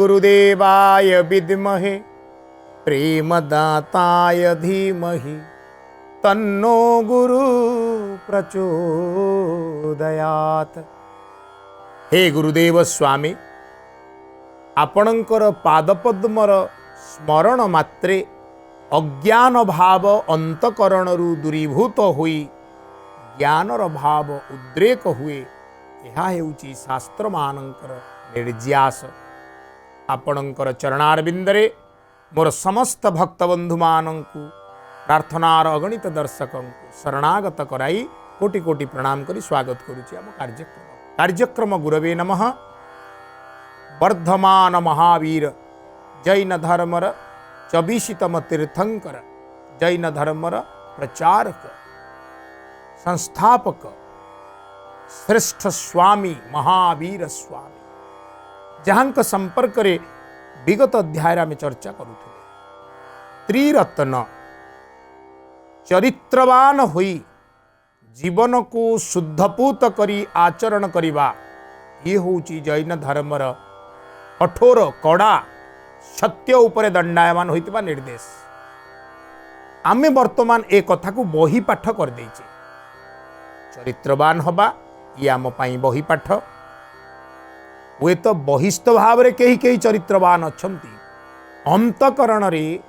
गुरुदेवाय विद्महे प्रेमदाताय धीमहि तन्नो गुरु प्रचोदयात। हे गुरुदेव स्वामी, आपणकर पादपद्मर स्मरण मात्रे अज्ञान भाव अंतकरणरु दूरीभूत हुई ज्ञानर भाव उद्रेक हुए। यह हेउची शास्त्र मानकर निर्ज्यास। आपणकर चरणारविंदरे मोर समस्त भक्तबंधु मानंकु प्रार्थनार अगणित दर्शकों शरणागत कराई कोटि कोटि प्रणाम करी स्वागत करुछि आम कार्यक्रम गुरवे नमः। वर्धमान महावीर जैन धर्मर 24तम तीर्थंकर जैन धर्मर प्रचारक संस्थापक श्रेष्ठ स्वामी महावीर स्वामी जहांक संपर्क रे विगत अध्याय में चर्चा करुथिले। त्रिरत्न चरित्रवान होई जीवन को शुद्धपूत करी आचरण करिबा ये होची जैन धर्मर कठोर कड़ा सत्य उपरे दंडायमान होइतिबा निर्देश। आमे वर्तमान ए कथा को बही पाठ कर देइछे। चरित्रवान हबा ये आम पाई बही पाठ। वे तो बहिस्थ भाव रे कहीं कहीं चरित्रवान अछंती, अंतकरण रे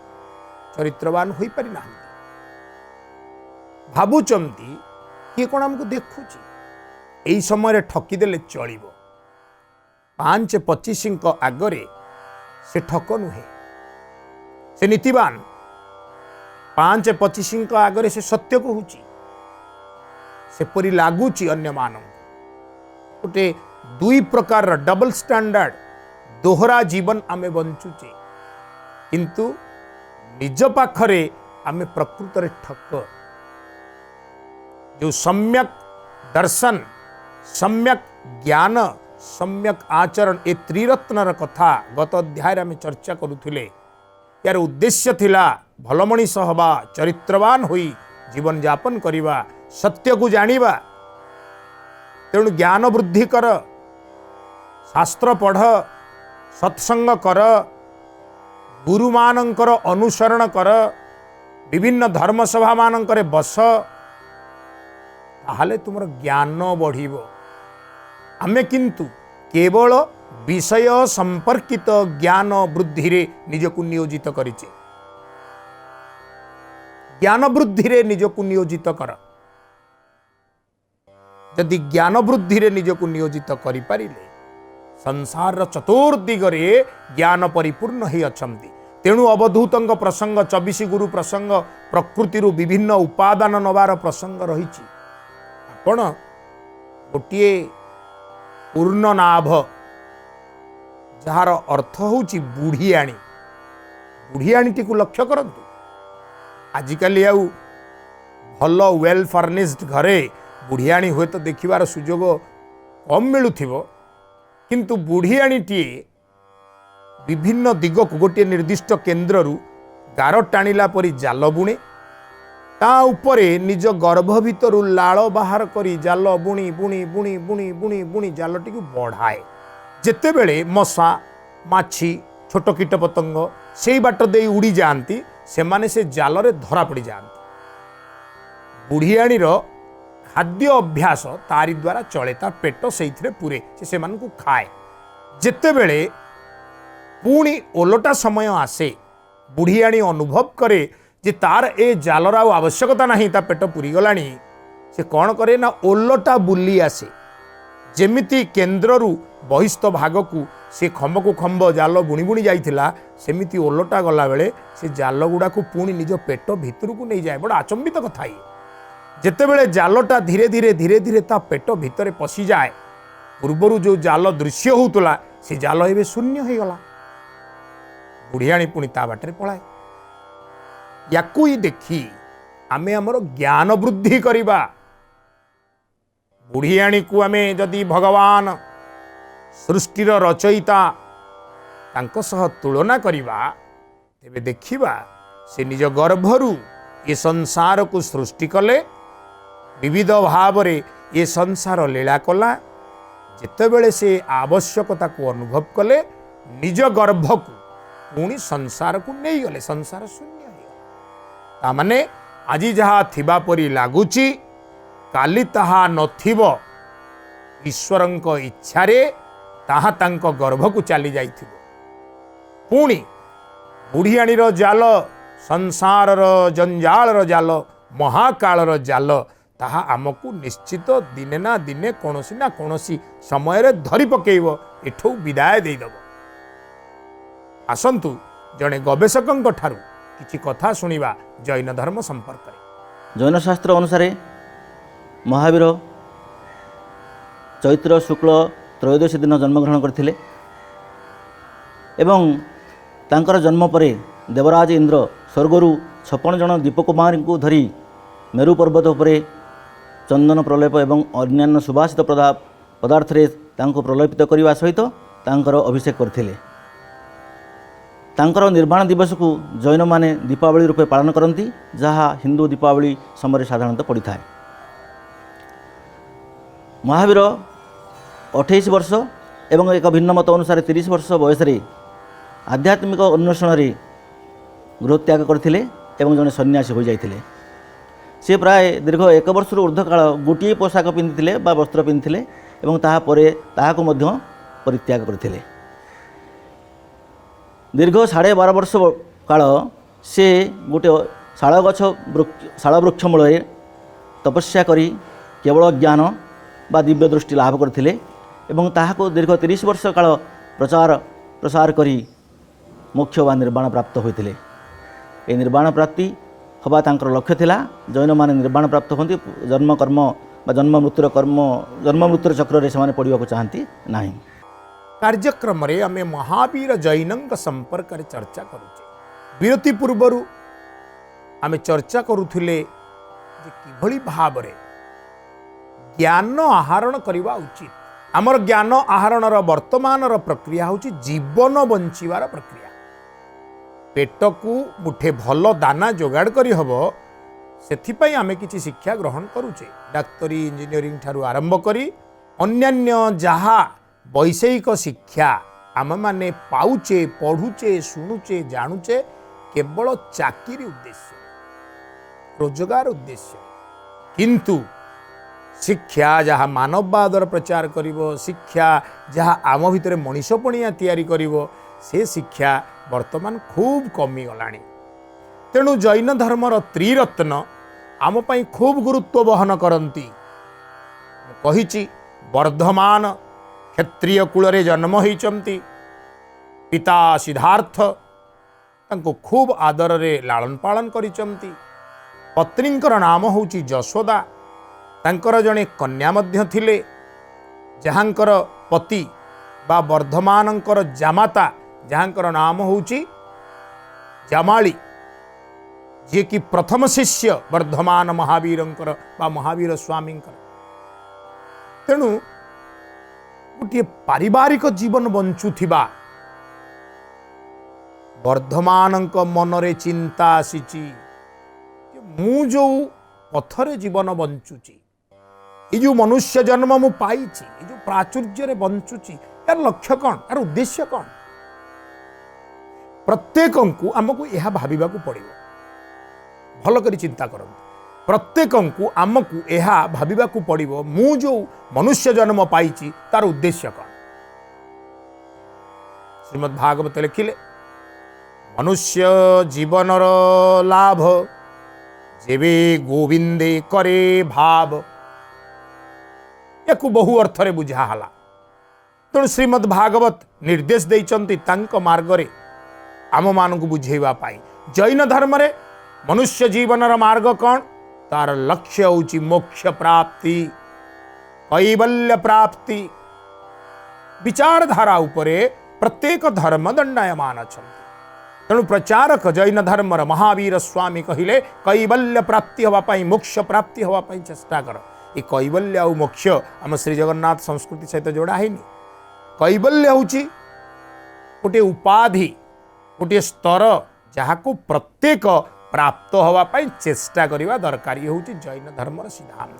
चरित्रवान होई पारि नाहंती। भाबुचंती किए कोन हमको देखुची एई समय रे ठकी देले चलिबो। 5-25 आगरे से ठक नुहे, से नीतिवान। 5-25 आगरे से सत्य कहूची, से परि लागुची अन्य मानव गोटे दुई प्रकार डबल स्टैंडर्ड दोहरा जीवन आमे बंचुचे, किंतु निज पाखरे आमे प्रकृत रे ठक। जो सम्यक दर्शन, सम्यक ज्ञान, सम्यक आचरण ए त्रिरत्नर कथा गत अध्याय में चर्चा करुथिले। यार उद्देश्य थिला भल मनीष हवा, चरित्रवान होई जीवन यापन करिबा, सत्य को जानिबा। तेणु ज्ञान वृद्धि कर, शास्त्र पढ़, सत्संग कर, गुरु मानंकर अनुसरण कर, विभिन्न धर्मसभा मानंकरे बस, ताहले तुमर ज्ञान बढ़िबो। आमे किंतु केवल विषय संपर्कित ज्ञान वृद्धि रे निजकु नियोजित करिचे। ज्ञान वृद्धि रे निजकु नियोजित कर। यदि ज्ञान वृद्धि रे निजकु नियोजित करि पारिले संसार चतुर्दिगरे ज्ञान परिपूर्ण ही अछंती। तेणु अवधूतंग प्रसंग, 24 गुरु प्रसंग, प्रकृति विभिन्न उपादान नवार प्रसंग रही। आपण गोटे पूर्ण नाभ जार अर्थ होची बुढ़ियाणी। बुढ़ियाणी टी लक्ष्य करंतु। आजिकाली आउ भल वेल फर्निश्ड घरे बुढ़ियाणी हुए तो देखिबार सुजोग कम मिलुथिबो, किंतु बुढ़ियाणीटी विभिन्न दिग को गोटे निर्दिष्ट केन्द्रु गार टाणिला परी जाल बुणे, ता उपरे निज गर्भ भितर लाल बाहर करी जाल बुणी बुणी बुणी बुणी बुणी बुणी जालटी को बढ़ाए। जेते बेले मशा माछी छोट कीट पतंग से बाट दे उड़ी जाती, से माने से जाल रे धरा पड़ जाती। बुढ़ियाणीर खाद्य अभ्यास तारी द्वारा चले, ता पेट से पूरे से मानकु खाए। जेते बेले पुणी ओलटा समय आसे, बुढ़ियाणी अनुभव करे जे तार ए जालर आवश्यकता नहीं, ता पेट पूरी गलानी। से कौन करे ना ओलटा बुली आसे। जेमिति केन्द्रु बहिस्थ भाग को से खम्ब को खम्ब जाल बुणी बुणी जाइथिला, सेमिति ओलटा गला बेले से जाल गुड़ा को पुणी निज पेट भितर को नहीं जाए। बड़ा आचंबित कथा ये। जेते बेले जालटा धीरे धीरे धीरे धीरे ता पेट भितर पशि जाए, पूर्वरु जो जाल दृश्य होतला से जाल एबे शून्य हो गला। बुढ़ियाणी पुणी ता बाटरे पलाए। याकू ही देखी आमे हमर ज्ञान वृद्धि करिबा। बुढ़ियाणी को आमे जदि भगवान सृष्टिर रचयिता तांको सह तुलना करिबा, तेबे देखिबा से निज गर्भरु ये संसार को सृष्टि कले, विविध भाव रे ये संसार लीला कला। जितेबले से आवश्यकता को अनुभव कले, निज गर्भ को पुणी संसार को नहीं गले, संसार शून्य हो ताने आज जहाँ थिबा परी लागुची काली ताहा नथिब ईश्वरंक इच्छारे ताहा तांको गर्भ को चली जाइथिबो। पुणी बुढ़ियाणीर जाल, संसार जंजाल जाल, महाकाल जाल ताहा आमको निश्चित दिने ना दिने कौनसी ना कौनसी समय धरी पकेइब, एठू विदाय देदेव। आसंतु जड़े गवेषकों ठारू किछि कथा शुणिबा जैन धर्म संपर्क में। जैन शास्त्र अनुसार महावीर चैत्र शुक्ल त्रयोदशी दिन जन्मग्रहण करथिले एवं तांकर जन्म परे देवराज इंद्र स्वर्गरु 56 जन दीपकुमारी को धरी मेरु पर्वत उपरे चंदन प्रलेप एवं अन्यान्य सुवासित पदार्थ तांको प्रलेपित करने सहित तांकर अभिषेक करथिले। तांकर निर्वाण दिवस को जैन माने दीपावली रूपे पालन करती, जहाँ हिंदू दीपावली समय साधारणतः पड़ी था। महावीर 28 वर्ष एवं एक भिन्न मत अनुसार 30 वर्ष बयस आध्यात्मिक अन्वेषण गृहत्याग करथिले एवं जड़े सन्यासी हो जाइथिले। से प्राय दीर्घ 1 वर्ष ऊर्ध्व काल गोटे पोशाक पिंधिथिले बा वस्त्र पिंधिथिले एवं ताहा परे ताहाको मध्य परित्याग करथिले। दीर्घ 12.5 वर्ष काल से गोटे शाल वृक्ष मूल तपस्या करी केवल ज्ञान बा दिव्य दृष्टि लाभ करथिले एवं ताहाको दीर्घ 30 वर्ष काल प्रसार करी मोक्ष बा निर्वाण प्राप्त होइथिले। ए निर्वाण प्राप्ति हवा तांकर लक्ष्य थिला। जैन माने निर्वाण प्राप्त होती जन्म कर्म बा जन्म मृत्युर चक्र रे से पड़िया चाहती नहीं। कार्यक्रम रे आमे महावीर जैनंक संपर्क रे चर्चा करुचे। विरति पूर्वरु आमे चर्चा करुथिले जे किभली भाव रे ज्ञान आहरण करवा उचित। आमर ज्ञान आहरणर वर्तमानर प्रक्रिया होची जीवन बंचिवार प्रक्रिया। पेट को मुठे भल दाना जोगाड़ करी हबो सेथिपाई आमे किछि शिक्षा ग्रहण करुचे। डाक्तरी इंजीनियरिंग ठारू आरंभ करी अन्यान्य जहा वैषयिक शिक्षा आम माने पाउचे, पढ़ुचे, शुणुचे, जानुचे केवल चाकरी उद्देश्य, रोजगार उद्देश्य। किंतु शिक्षा जहाँ मानववादर प्रचार करिवो, शिक्षा जहाँ आम भितर मनीषपणिया तैयारी करिवो, से शिक्षा वर्तमान खूब कमी गलानी। तेणु जैन धर्मर त्रिरत्न आम पाई खूब गुरुत्व बहन करती। कहिछि वर्धमान क्षत्रिय कूल जन्म होइचंती। पिता सिद्धार्थ तांको खूब आदर रे लालन पालन करिचंती। पत्नींकर नाम होउची जशोदा। तांकर जणे कन्या मध्य थिले जहांकर पति बा वर्धमानंकर जामाता जहांकर नाम होउची जामाली, जे कि प्रथम शिष्य वर्धमान महावीरंकर बा महावीर स्वामींकर। तेणु गोटे पारिवारिक जीवन बंचुथिबा वर्धमानंक मनरे चिंता आसीची मु जो पथरे जीवन बंचुची, ये जो मनुष्य जन्म मु पाइछि, ये जो प्राचुर्य रे बंचुची, यार लक्ष्य कौन, यार उद्देश्य कौन? प्रत्येक को आमको यह भाविबा को पड़िबो। भल करी चिंता करंतु। प्रत्येक को आमको यह भाविबा को पड़िबो मु जो मनुष्य जन्म पाइछि तार उद्देश्य कौन? श्रीमद् भागवत लिखिले मनुष्य जीवनर लाभ जेबे गोविंदे करे भाव। याकु बहु अर्थ रे बुझा हला। तेणु श्रीमद् भागवत निर्देश देइचंती तांक मार्ग रे आम मान को बुझेवा पाई। जैन धर्म रे मनुष्य जीवनर मार्ग कौन? तार लक्ष्य होची मोक्ष प्राप्ति, कैवल्य प्राप्ति। विचारधारा उपरे प्रत्येक धर्म दंडायमान अछंती। तेणु प्रचारक जैन धर्मर महावीर स्वामी कहिले कैवल्य प्राप्ति हवा पाई, मोक्ष प्राप्ति हवा पाई चेष्टा कर। ये कैवल्य और मोक्ष आम श्री जगन्नाथ संस्कृति सहित जोड़ा है। कैवल्य होची गोटे उपाधि, गोटे स्तर जहाँ को प्रत्येक प्राप्त हवा पाई चेष्टा करिवा दरकार। ये होची जैन धर्मर सिद्धांत।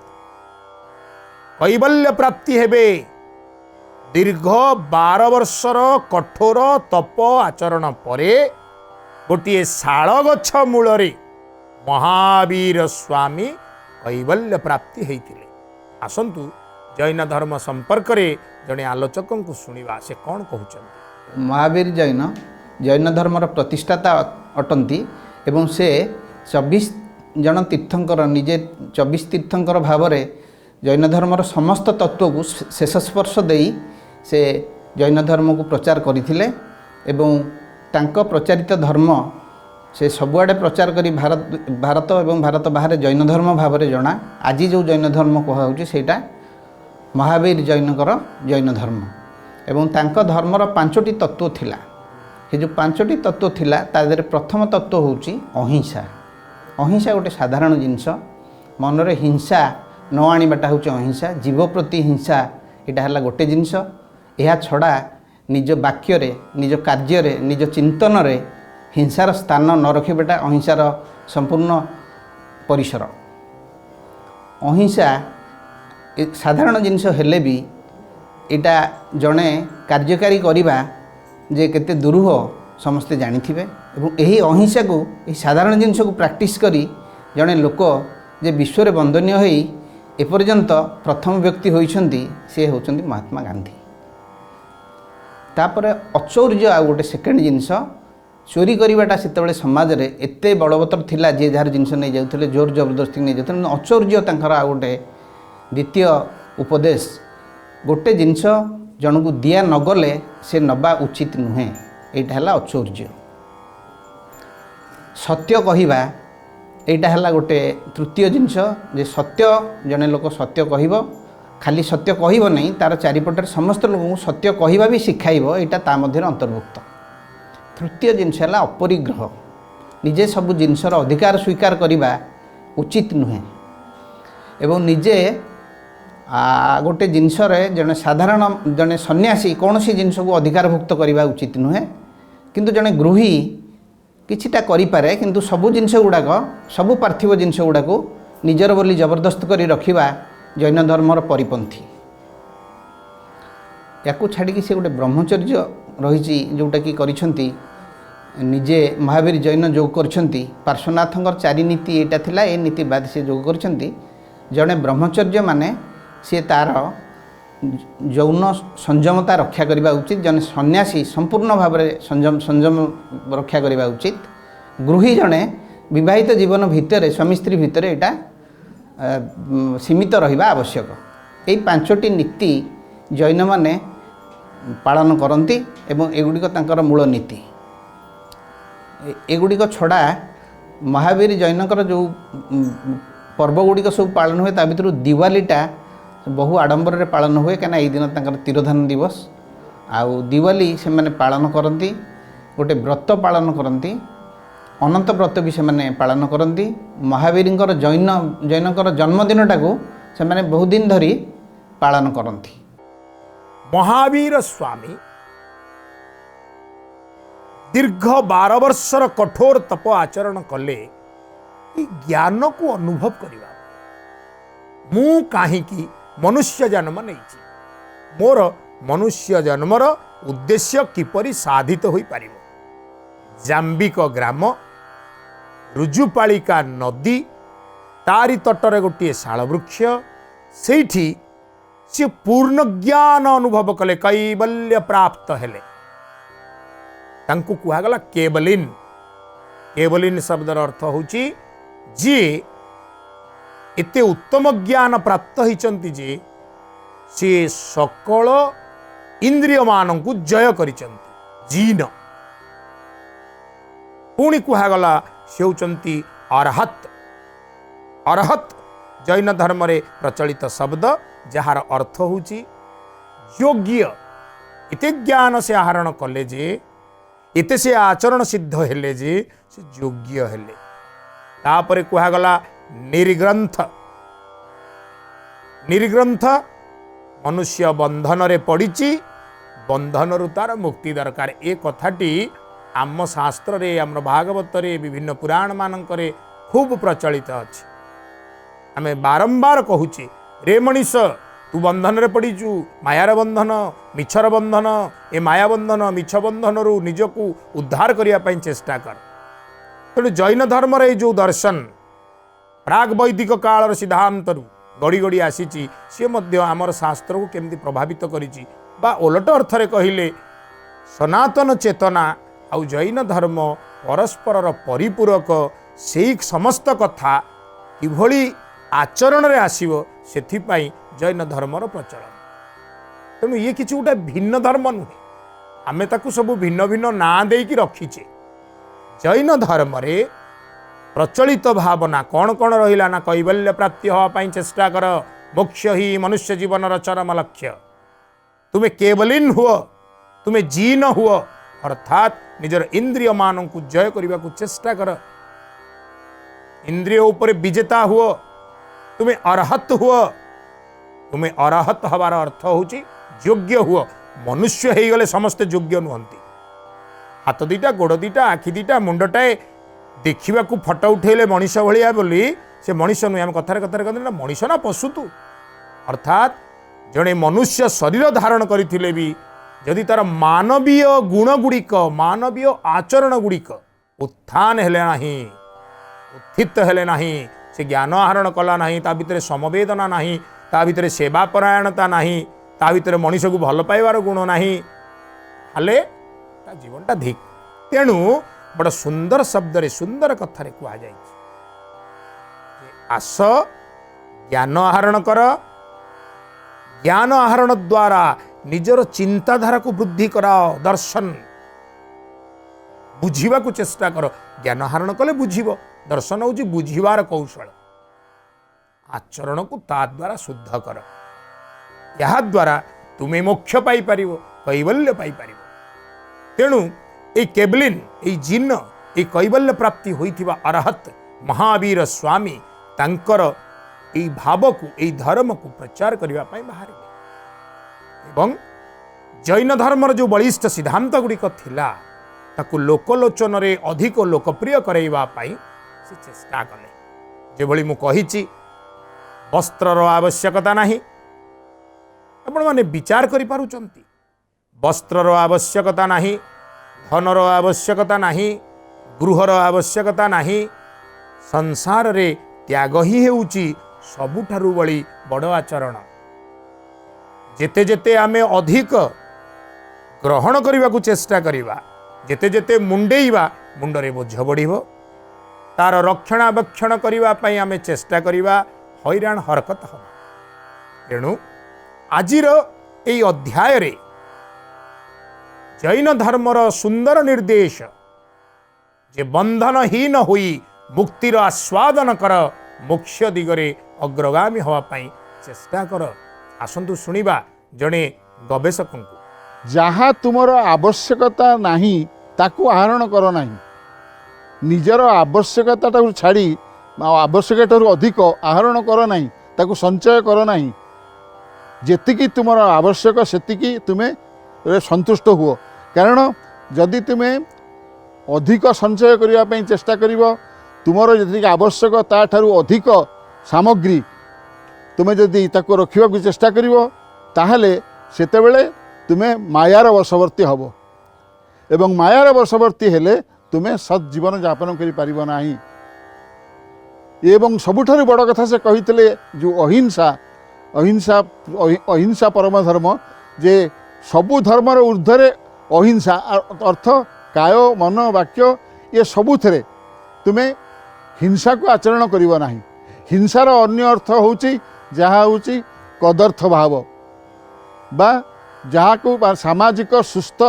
कैवल्य प्राप्ति हेबे दीर्घ 12 वर्षर कठोर तप आचरण परे गोटे शाल गछ मूल महावीर स्वामी कैवल्य प्राप्ति होते। आसतु जैन धर्म संपर्क रे जड़े आलोचक को शुणा से कौन कहते। महावीर जैन जैन धर्मर प्रतिष्ठाता अटंती एवं से 24 जन तीर्थंकर निजे 24 तीर्थंकर भाव में जैन धर्मर समस्त तत्व को शेष स्पर्श दे से जैन धर्म को प्रचार करथिले एवं तांको प्रचारित धर्म से सबुआडे प्रचार करी भारत एवं भारत बाहर जैन धर्म भाव में जना। आज जो जैन धर्म कहुच्छे सेटा महावीर जैनकर जैन धर्म एवं तांको धर्मर 5टी तत्व थिला। ये जो 5टी तत्व थिला तादेर प्रथम तत्व होची अहिंसा। अहिंसा गोटे साधारण जिनस मनरे हिंसा न आनिबाटा होची अहिंसा। जीव प्रति हिंसा एटा हला गोटे जिनस। यह छड़ा निज वाक्य रे निज कार्य रे निज चिंतन रे हिंसार स्थान न रखिबाटा अहिंसार संपूर्ण परिसर। अहिंसा साधारण जिनस हेले भी एटा जड़े कार्यकारी करिबा जे केते दुरूह समस्ते जानिथिबे एवं यही अहिंसा को यही साधारण जिनस को प्रैक्टिस करी जड़े लोक जे विश्व रे वंदनीय होई एपर्यंत प्रथम व्यक्ति होइछंती से होचंती महात्मा गांधी। तापर अचौर्य आ गोटे सेकेंड जिनस चोरी करिबाटा सेतेबेले समाज रे एते बलवतर थिला जे जार जिनस नै जाउथले जोर जबरदस्ती नै जाउथले। अचौर्य तांकर आ गोटे द्वितीय उपदेश गोटे जिनस जन को दिया नगले से नबा उचित नुहे। एटा हला अचौर्य। सत्य कहिबा एटा हला गोटे तृतीय जिनस जे सत्य जने लोक सत्य कहिबो खाली सत्य कहिबो नहीं तार चारिपटर समस्त लोक सत्य कहिबा भी शिखाइबो एटा ता मध्य अंतर्भुक्त। तृतीय जिनस हला अपरिग्रह। निजे सब जिनसर अधिकार स्वीकार करिबा उचित नुहे एवं निजे गोटे जिनस जड़े साधारण जड़े सन्यासी कौन सी जिनस को अधिकारभुक्त करने उचित नुहे किंतु जड़े गृही किछिटा करिपारे किंतु सबु जिनस गुड़ाक सबु पार्थिव जिनस गुड़ाक निजर बोली जबरदस्त करी रखिबा जैन धर्मर परिपंथी। याकू छाड़ी से गोटे ब्रह्मचर्य रही जोटा कि करिसंती निजे महावीर जैन जोग करछंती। पार्श्वनाथंकर 4 नीति एटा थिला ए नीति बाद से जोग करछंती। जड़े ब्रह्मचर्य माने सी तार यौन संयमता रक्षा करने उचित। जन सन्यासी संपूर्ण भाव में संयम रक्षा करने उचित। गृही जड़े विवाहित जीवन भितर स्वामी स्त्री भितर एटा सीमित रहिबा आवश्यक। यही 5टी नीति जैन माने पालन करती एवं एगुड़िक तांकर मूल नीति। एगुड़िक छड़ा महावीर जैनकर जो पर्व गुड़िक सब पालन हुए ता भितर दिवालीटा बहु आडंबर रे पालन हुए कहीं यही दिन तांकर तिरोधान दिवस आउ दिवाली से माने पालन करती। गोटे व्रत पालन करती अनंत व्रत भी से माने पालन करती। महावीरंकर जैनकर जन्मदिनटा को से माने बहुत दिन धरी पालन करती। महावीर स्वामी दीर्घ 12 वर्षर कठोर तप आचरण कले ज्ञान को अनुभव करवा मु कहीं मनुष्य जन्म नहीं मोर मनुष्य जन्मर उद्देश्य किपरि साधित हो पारिबो। जाम्बिक ग्राम रुजुपालिका नदी तारी तटरे गोटे शाल वृक्ष सेठी से पूर्ण ज्ञान अनुभव कले कैवल्य प्राप्त हेले। तांकु कुहागला केवलिन। केवलिन शब्दर अर्थ होची जे एते उत्तम ज्ञान प्राप्त होइचंती जे से सकल इंद्रिय मान को जय करिचंती। जीन पुणी कुहागला से होचंती अरहत। अरहत जैन धर्म रे प्रचलित शब्द जार अर्थ होची योग्य। इते ज्ञान से आहरण कले जे इते से आचरण सिद्ध हेले जे से योग्य हेले। तापरे कुहागला निर्ग्रंथ। निर्ग्रंथ मनुष्य बंधन रे पड़िची बंधन रु तार मुक्ति दरकार। ए कथाटी आम शास्त्र रे आम भागवत रे विभिन्न पुराण मानक रे खूब प्रचलित अछि। आमे बारंबार कहूचे रे मनीष तू तू बंधन रे पड़ीचु मायार बंधन मिछर बंधन ए माया बंधन मिछ बंधन रु निजकू उद्धार करने चेष्टा कर। तेणु जैन धर्म रे जो दर्शन प्राग वैदिक कालर सिद्धांत गड़ी गड़ी आसी सी आमर शास्त्र को केमती प्रभावित करिछि बा ओलट अर्थ कहले सनातन चेतना आउ जैन धर्म परस्पर परिपूरक से समस्त कथा किभली आचरण रे आसीबो सेथिपाई जैन धर्मर प्रचलन। तेणु ये किसी गोटे भिन्न धर्म नुहे आम ताकू सब भिन्न भिन्न ना देकी रखीचे। जैन धर्म रे प्रचलित भावना कौन कौन रहिला ना कैवल्य प्राप्ति होवाई चेष्टा कर मोक्ष ही मनुष्य जीवन चरम लक्ष्य। तुम्हें केवलिन हुआ तुम्हें जीन हुआ अर्थात निजर इंद्रिय मान को जय करने को चेष्टा कर। इंद्रिय उपर विजेता हुआ तुम्हें अरहत हुआ। तुम्हें अरहत हबार अर्थ होची योग्य हुआ। मनुष्य हो गले समस्ते योग्य नुहंती। हाथ दीटा गोड़ दीटा आखि दीटा मुंडटाए देखा फटो उठेले मनीष भाया बोली से मनीष नुहे आम कथार कथार कहते मनीष ना पशु तू। अर्थात जड़े मनुष्य शरीर धारण करथिले भी जदि तार मानवीय गुण गुड़िक मानवीय आचरण गुड़िक उत्थान हेले नाही उत्थित हेले नाही से ज्ञान आहरण कला नाही ता भितर समवेदना नाही ता भितर सेवापरायणता नाही ता भितर मनीष को भल पाइबार गुण नाही हाले ता जीवनटा धिक। तेणु बड़ सुंदर शब्द रे सुंदर कथारे कह जाए आस ज्ञान आहरण कर। ज्ञान आहरण द्वारा निजर चिंताधारा को वृद्धि कराओ। दर्शन बुझीबा को चेष्टा कर। ज्ञान आहरण कले बुझीब। दर्शन होची बुझीबार कौशल। आचरण को ता द्वारा शुद्ध कर। या द्वारा तुम्हें मोक्ष पाई परिवो कैवल्य पाई परिवो। तेणु ए केवलिन ए जिन्न ए कैवल्य प्राप्ति होइथिबा अरहत महावीर स्वामी तांकर ए भाव को ए धर्म को प्रचार करने बाहर एवं जैन धर्मर जो बलिष्ठ सिद्धांत गुड़िक थिला ताकू लोकलोचन रे अधिक लोकप्रिय करैबा पाई से चेष्टा कले। जेभली मु कहिछि वस्त्रर आवश्यकता नाही। आपण माने विचार करि पारुचंती वस्त्रर आवश्यकता नाही धनर आवश्यकता नाही गृहर आवश्यकता नाही। संसार रे त्याग ही हेउची सबुठारु बड़ी बड़ आचरण। जेते जेते आमे अधिक ग्रहण करने को चेष्टा करिबा जेते जेते मुंडेइबा मुंडरे बोझ बढ़िबो। तार रक्षणाबेक्षण करने पई आमे चेष्टा करिबा हैरान हरकत हबा। तेणु आजिर एई अध्याय रे जैन धर्मर सुंदर निर्देश जे बंधनहीन होई मुक्तिर आस्वादन कर मोक्ष दिगरे अग्रगामी हवा पाई चेष्टा कर। आसंतु सुनिबा जड़े गवेषक को जहाँ तुमर आवश्यकता नहीं ताकू आहरण कर नहीं। निजर आवश्यकता छाड़ी आवश्यकता अधिक आहरण कर नहीं ताकू संचय कर नहीं। जेतिकी तुमर आवश्यक सेतिकी तुम्हें संतुष्ट हुओ। कारण जदि तुम्हें अधिक संचय करने चेष्टा करिवो तुमर जी आवश्यक ताठारु अधिक सामग्री तुम्हें जदि ताको रखिबा को चेष्टा करिवो ताहले सेतेबेले तुम्हें मायार वशवर्ती हबो। एवं मायार वशवर्ती हेले तुम्हें सत् जीवन यापन करि परिबो नाही। एवं सबुठारु बड़ कथा से कहितले जो अहिंसा अहिंसा अहिंसा परम धर्म जे सबु धर्मर ऊर्ध्वरे अहिंसा अर्थ काय मन वाक्य ये सबुथिरे तुम्हें हिंसा को आचरण करिबो नाही। हिंसार अन्य अर्थ होची जहाँ होची कदर्थ भाव बा जहाँ को सामाजिक सुस्थ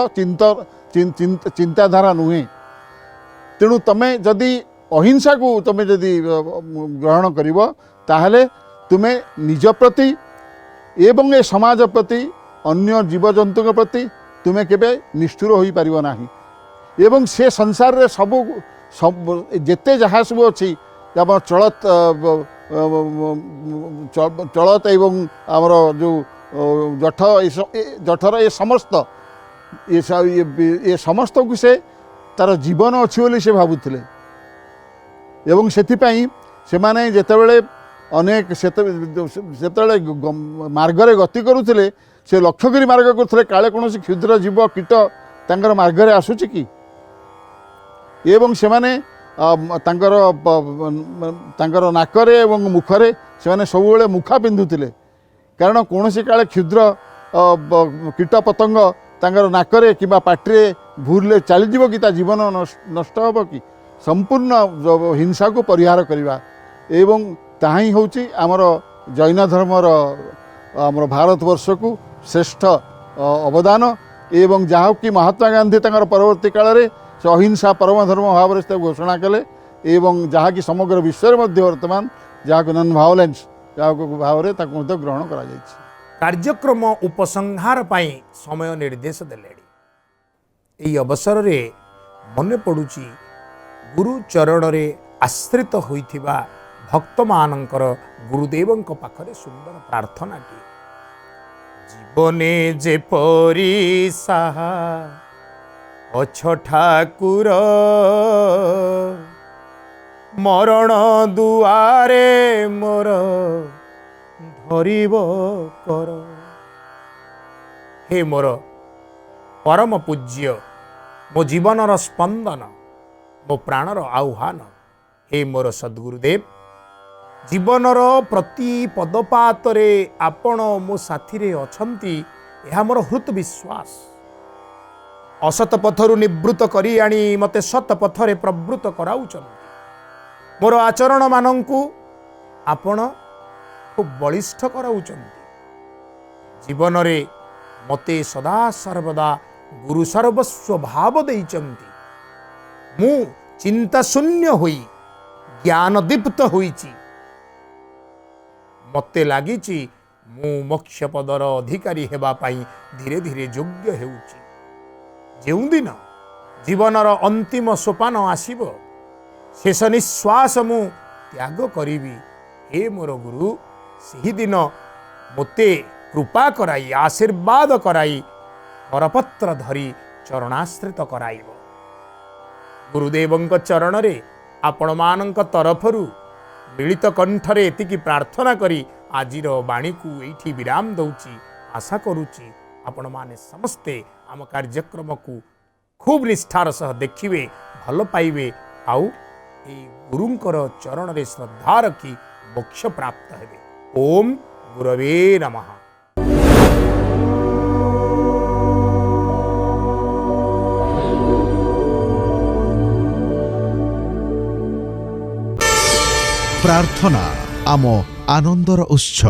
चिंताधारा नुहे। तेणु तमें जदि अहिंसा को तमें जदि ग्रहण करिवो ताहले तुम्हें निज प्रति एवं ए समाज प्रति अन्य जीवजंतु प्रति तुम्हें केबे निष्ठुर होई परिबो नाही। एवं से संसार रे सब जेते जहाँ सब अच्छी चलत चलत एवं आमर जो जठर ये समस्त ये समस्त को से तार जीवन अच्छी बोली से भावुले। एवं से माने जेतेबेले अनेक सेतବେଳେ मार्गरे गति करुले से लक्षगिरी मार्ग करुले काले कौन क्षुद्र जीव कीट तांकर मार्गरे आसुची कि एवं से माने तांकर नाकरे एवं मुखरे से सब मुखा पिंधुले कारण कौन काले क्षुद्र कीट पतंग तांकर नाकरे कि पाटिरे भूलले चलीज कि जीवन नष्ट हम कि संपूर्ण हिंसा को परिहार करवा एवं ताहा ही हूँ आमर जैन धर्मर आमर भारतवर्ष को श्रेष्ठ अवदान एवं जहाँ कि महात्मा गांधी तांकर परवर्ती काल में से अहिंसा परम धर्म भाव से घोषणा कले एवं जहाँ कि समग्र विश्व में वर्तमान जहाँ को नॉन वायलेंस जहाँ भाव में ग्रहण करा जायछि। कार्यक्रम उपसंहार पाई समय निर्देश देले यही अवसर रे मन पड़ुची गुरु चरण रे आश्रित होइथिबा भक्त मानकर गुरुदेवंक पाखरे सुंदर प्रार्थना टी जीवने जेपरी साहा अछ ठाकुर मरण दुआरे मोर धरिब कर। हे मोर परम पूज्य मो जीवनर स्पंदन मो प्राणर आह्वान हे मोर सद्गुरुदेव जीवनर प्रति पदपातरे आपण मो साथी रे अछंती यह मोर हृत विश्वास असत पथरु निवृत्त करी आनी मते सत पथरे प्रवृत्त कराउछंती मोर आचरण मानंकु आपण खूब बलिष्ठ कराउछंती जीवन रे मते सदा सर्वदा गुरु सर्वस्व भाव देइचंती मु चिंता शून्य होई ज्ञान दीप्त होईची मते लागिची मु मोक्ष पदर अधिकारी हेबा पाई धीरे धीरे योग्य हेउची जेउ दिन जीवनर अंतिम सोपान आसीबो शेष निश्वास मु त्याग करिवि हे मोर गुरु सही दिन मोते कृपा कराई आशीर्वाद कराई करपत्र धरी चरणाश्रित कराइब गुरुदेवंक चरण रे आपण मानक तरफरु मिलित कंठरे एतिकी प्रार्थना करी आजिर बाणी को एठी विराम दउची आशा करूची आपण माने समस्ते आम कार्यक्रम को खूब निष्ठार सह देखिवे भल पाइबे आउ ए गुरुंकर चरण रे श्रद्धा रखी मोक्ष प्राप्त हेबे। ओम गुरवे नमः। प्रार्थना आम आनंदर उत्स।